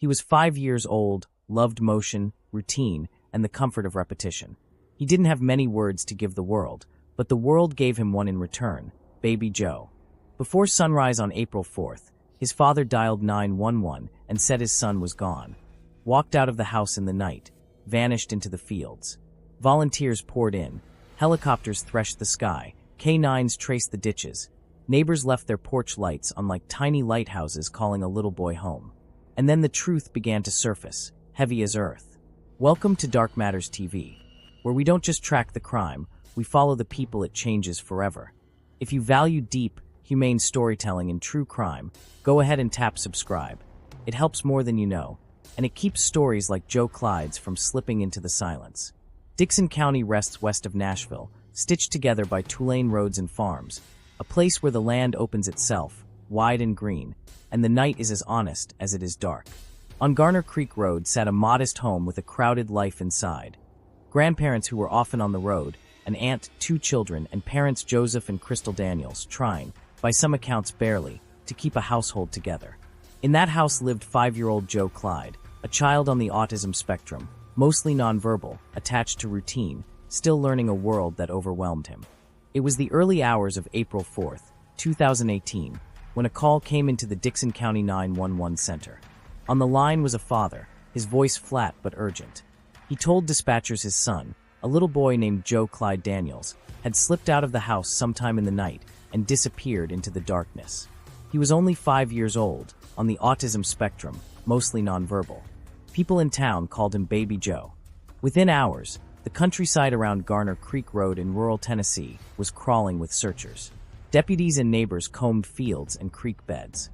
He was 5 years old, loved motion, routine, and the comfort of repetition. He didn't have many words to give the world, but the world gave him one in return, Baby Joe. Before sunrise on April 4th, his father dialed 911 and said his son was gone. Walked out of the house in the night, vanished into the fields. Volunteers poured in. Helicopters threshed the sky. K9s traced the ditches. Neighbors left their porch lights on like tiny lighthouses calling a little boy home. And then the truth began to surface, heavy as earth. Welcome to Dark Matters TV, where we don't just track the crime, we follow the people it changes forever. If you value deep, humane storytelling and true crime, go ahead and tap subscribe. It helps more than you know, and it keeps stories like Joe Clyde's from slipping into the silence. Dickson County rests west of Nashville, stitched together by Tulane roads and farms, a place where the land opens itself, wide and green, and the night is as honest as it is dark. On Garner Creek Road sat a modest home with a crowded life inside. Grandparents who were often on the road, an aunt, 2 children, and parents Joseph and Crystal Daniels trying, by some accounts barely, to keep a household together. In that house lived 5-year-old Joe Clyde, a child on the autism spectrum, mostly nonverbal, attached to routine, still learning a world that overwhelmed him. It was the early hours of April 4th, 2018, when a call came into the Dickson County 911 center. On the line was a father, his voice flat but urgent. He told dispatchers his son, a little boy named Joe Clyde Daniels, had slipped out of the house sometime in the night and disappeared into the darkness. He was only 5 years old, on the autism spectrum, mostly nonverbal. People in town called him Baby Joe. Within hours, the countryside around Garner Creek Road in rural Tennessee was crawling with searchers. Deputies and neighbors combed fields and creek beds.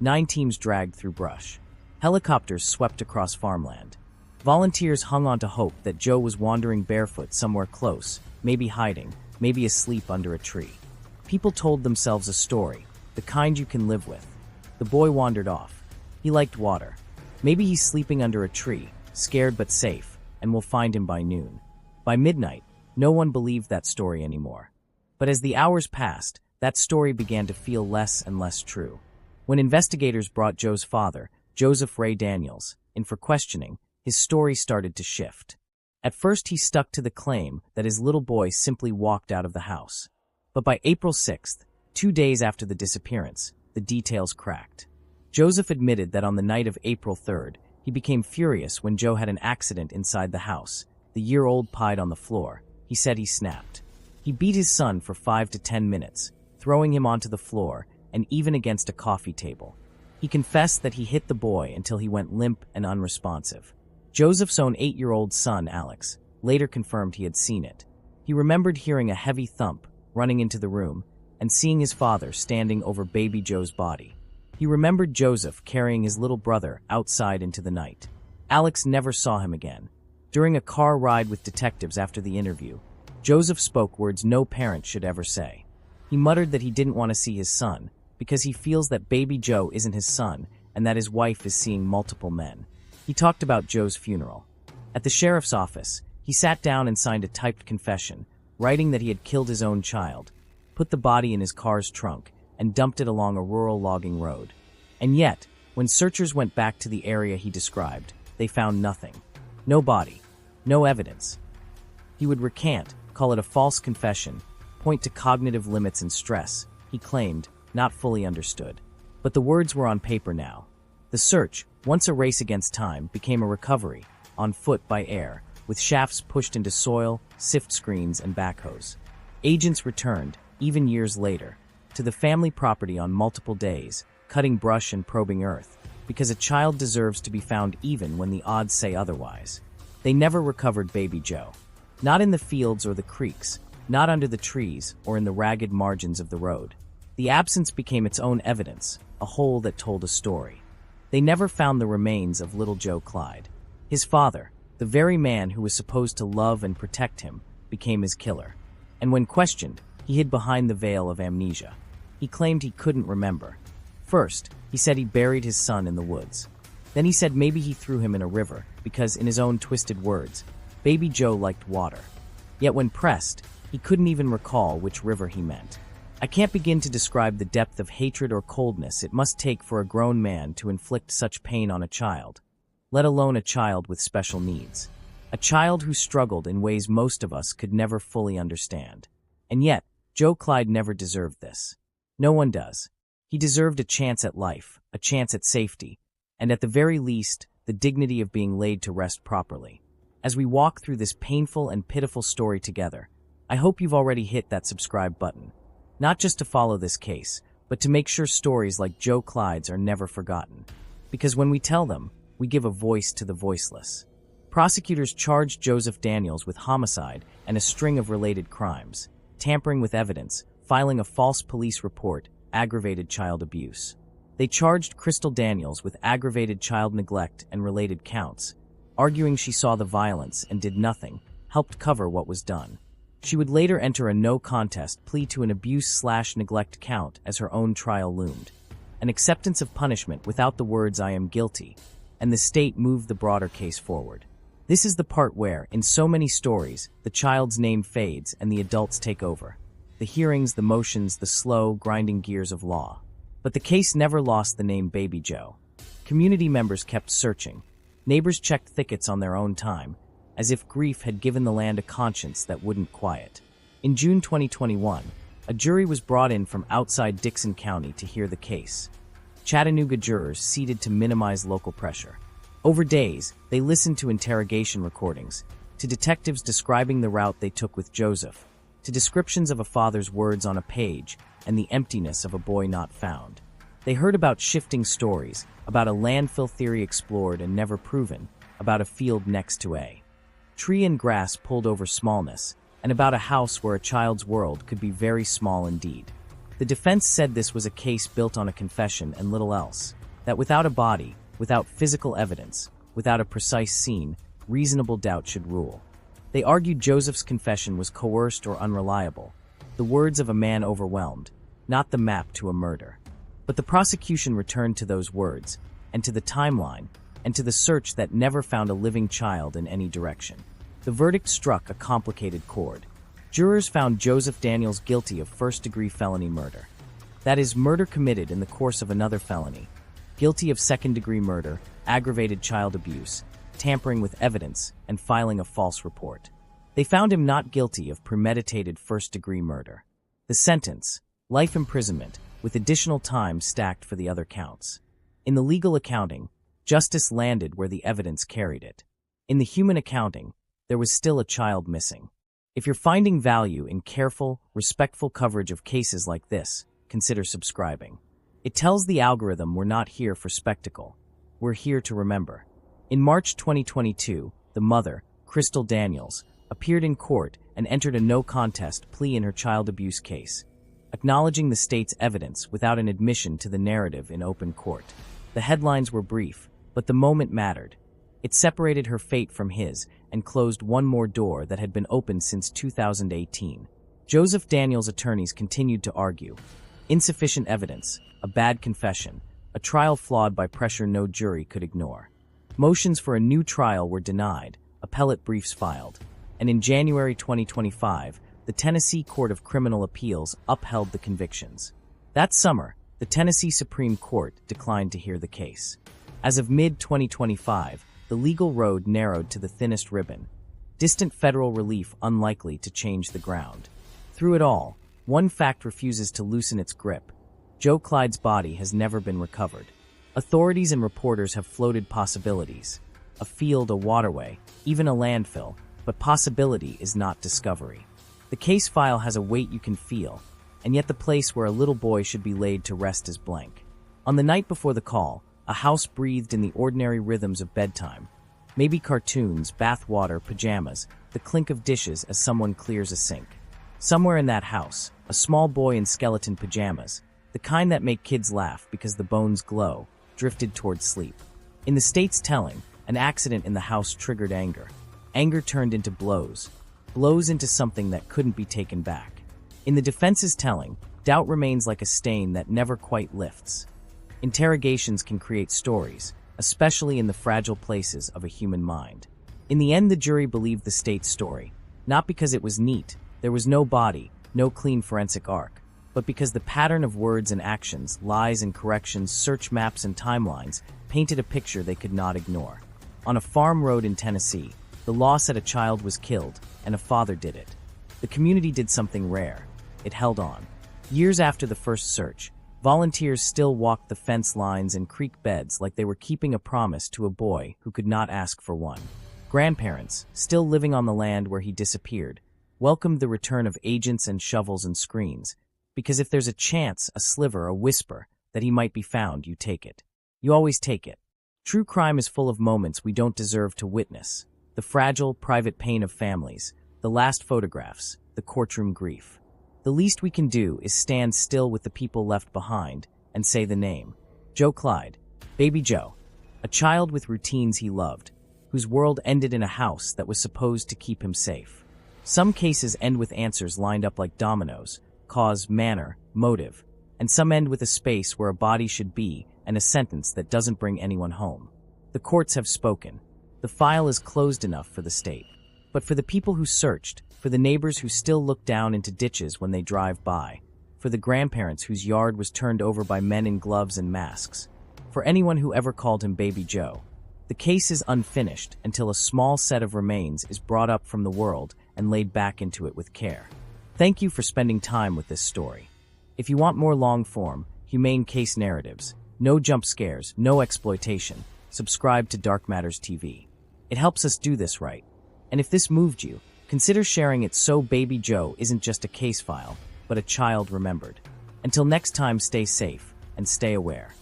9 teams dragged through brush. Helicopters swept across farmland. Volunteers hung on to hope that Joe was wandering barefoot somewhere close, maybe hiding, maybe asleep under a tree. People told themselves a story, the kind you can live with. The boy wandered off. He liked water. Maybe he's sleeping under a tree, scared but safe, and we'll find him by noon. By midnight, no one believed that story anymore. But as the hours passed, that story began to feel less and less true. When investigators brought Joe's father, Joseph Ray Daniels, in for questioning, his story started to shift. At first he stuck to the claim that his little boy simply walked out of the house. But by April 6th, 2 days after the disappearance, the details cracked. Joseph admitted that on the night of April 3rd, he became furious when Joe had an accident inside the house. The year-old pied on the floor. He said he snapped. He beat his son for 5 to 10 minutes, throwing him onto the floor and even against a coffee table. He confessed that he hit the boy until he went limp and unresponsive. Joseph's own 8-year-old son, Alex, later confirmed he had seen it. He remembered hearing a heavy thump, running into the room, and seeing his father standing over Baby Joe's body. He remembered Joseph carrying his little brother outside into the night. Alex never saw him again. During a car ride with detectives after the interview, Joseph spoke words no parent should ever say. He muttered that he didn't want to see his son, because he feels that Baby Joe isn't his son and that his wife is seeing multiple men. He talked about Joe's funeral. At the sheriff's office, he sat down and signed a typed confession, writing that he had killed his own child, put the body in his car's trunk, and dumped it along a rural logging road. And yet, when searchers went back to the area he described, they found nothing. No body. No evidence. He would recant, call it a false confession, point to cognitive limits and stress, he claimed, not fully understood. But the words were on paper now. The search, once a race against time, became a recovery, on foot by air, with shafts pushed into soil, sift screens, and backhoes. Agents returned, even years later, to the family property on multiple days, cutting brush and probing earth, because a child deserves to be found even when the odds say otherwise. They never recovered Baby Joe. Not in the fields or the creeks, not under the trees or in the ragged margins of the road. The absence became its own evidence, a hole that told a story. They never found the remains of little Joe Clyde. His father, the very man who was supposed to love and protect him, became his killer. And when questioned, he hid behind the veil of amnesia. He claimed he couldn't remember. First, he said he buried his son in the woods. Then he said maybe he threw him in a river because, in his own twisted words, Baby Joe liked water. Yet when pressed, he couldn't even recall which river he meant. I can't begin to describe the depth of hatred or coldness it must take for a grown man to inflict such pain on a child, let alone a child with special needs. A child who struggled in ways most of us could never fully understand. And yet, Joe Clyde never deserved this. No one does. He deserved a chance at life, a chance at safety, and at the very least, the dignity of being laid to rest properly. As we walk through this painful and pitiful story together, I hope you've already hit that subscribe button. Not just to follow this case, but to make sure stories like Joe Clyde's are never forgotten. Because when we tell them, we give a voice to the voiceless. Prosecutors charged Joseph Daniels with homicide and a string of related crimes, tampering with evidence, filing a false police report, aggravated child abuse. They charged Crystal Daniels with aggravated child neglect and related counts, arguing she saw the violence and did nothing, helped cover what was done. She would later enter a no-contest plea to an abuse/neglect count as her own trial loomed. An acceptance of punishment without the words "I am guilty," and the state moved the broader case forward. This is the part where, in so many stories, the child's name fades and the adults take over. The hearings, the motions, the slow, grinding gears of law. But the case never lost the name Baby Joe. Community members kept searching. Neighbors checked thickets on their own time, as if grief had given the land a conscience that wouldn't quiet. In June 2021, a jury was brought in from outside Dixon County to hear the case. Chattanooga jurors seated to minimize local pressure. Over days, they listened to interrogation recordings, to detectives describing the route they took with Joseph, to descriptions of a father's words on a page and the emptiness of a boy not found. They heard about shifting stories, about a landfill theory explored and never proven, about a field next to a tree and grass pulled over smallness, and about a house where a child's world could be very small indeed. The defense said this was a case built on a confession and little else, that without a body, without physical evidence, without a precise scene, reasonable doubt should rule. They argued Joseph's confession was coerced or unreliable, the words of a man overwhelmed, not the map to a murder. But the prosecution returned to those words, and to the timeline, and to the search that never found a living child in any direction. The verdict struck a complicated chord. Jurors found Joseph Daniels guilty of first-degree felony murder. That is, murder committed in the course of another felony. Guilty of second-degree murder, aggravated child abuse, tampering with evidence, and filing a false report. They found him not guilty of premeditated first-degree murder. The sentence, life imprisonment, with additional time stacked for the other counts. In the legal accounting, justice landed where the evidence carried it. In the human accounting, there was still a child missing. If you're finding value in careful, respectful coverage of cases like this, consider subscribing. It tells the algorithm we're not here for spectacle. We're here to remember. In March 2022, the mother, Crystal Daniels, appeared in court and entered a no-contest plea in her child abuse case, acknowledging the state's evidence without an admission to the narrative in open court. The headlines were brief, but the moment mattered. It separated her fate from his and closed one more door that had been open since 2018. Joseph Daniels' attorneys continued to argue. Insufficient evidence, a bad confession, a trial flawed by pressure no jury could ignore. Motions for a new trial were denied, appellate briefs filed, and in January 2025, the Tennessee Court of Criminal Appeals upheld the convictions. That summer, the Tennessee Supreme Court declined to hear the case. As of mid-2025, the legal road narrowed to the thinnest ribbon, distant federal relief unlikely to change the ground. Through it all, one fact refuses to loosen its grip. Joe Clyde's body has never been recovered. Authorities and reporters have floated possibilities. A field, a waterway, even a landfill, but possibility is not discovery. The case file has a weight you can feel, and yet the place where a little boy should be laid to rest is blank. On the night before the call, a house breathed in the ordinary rhythms of bedtime. Maybe cartoons, bath water, pajamas, the clink of dishes as someone clears a sink. Somewhere in that house, a small boy in skeleton pajamas, the kind that make kids laugh because the bones glow, drifted toward sleep. In the state's telling, an accident in the house triggered anger. Anger turned into blows. Blows into something that couldn't be taken back. In the defense's telling, doubt remains like a stain that never quite lifts. Interrogations can create stories, especially in the fragile places of a human mind. In the end, the jury believed the state's story, not because it was neat, there was no body, no clean forensic arc, but because the pattern of words and actions, lies and corrections, search maps and timelines painted a picture they could not ignore. On a farm road in Tennessee, the law said a child was killed, and a father did it. The community did something rare. It held on. Years after the first search, volunteers still walked the fence lines and creek beds like they were keeping a promise to a boy who could not ask for one. Grandparents, still living on the land where he disappeared, welcomed the return of agents and shovels and screens, because if there's a chance, a sliver, a whisper, that he might be found, you take it. You always take it. True crime is full of moments we don't deserve to witness. The fragile, private pain of families, the last photographs, the courtroom grief. The least we can do is stand still with the people left behind and say the name. Joe Clyde, Baby Joe, a child with routines he loved, whose world ended in a house that was supposed to keep him safe. Some cases end with answers lined up like dominoes, cause, manner, motive, and some end with a space where a body should be and a sentence that doesn't bring anyone home. The courts have spoken. The file is closed enough for the state. But for the people who searched, for the neighbors who still look down into ditches when they drive by, for the grandparents whose yard was turned over by men in gloves and masks, for anyone who ever called him Baby Joe, the case is unfinished until a small set of remains is brought up from the world and laid back into it with care. Thank you for spending time with this story. If you want more long-form, humane case narratives, no jump scares, no exploitation, subscribe to Dark Matters TV. It helps us do this right. And if this moved you, consider sharing it so Baby Joe isn't just a case file, but a child remembered. Until next time, stay safe and stay aware.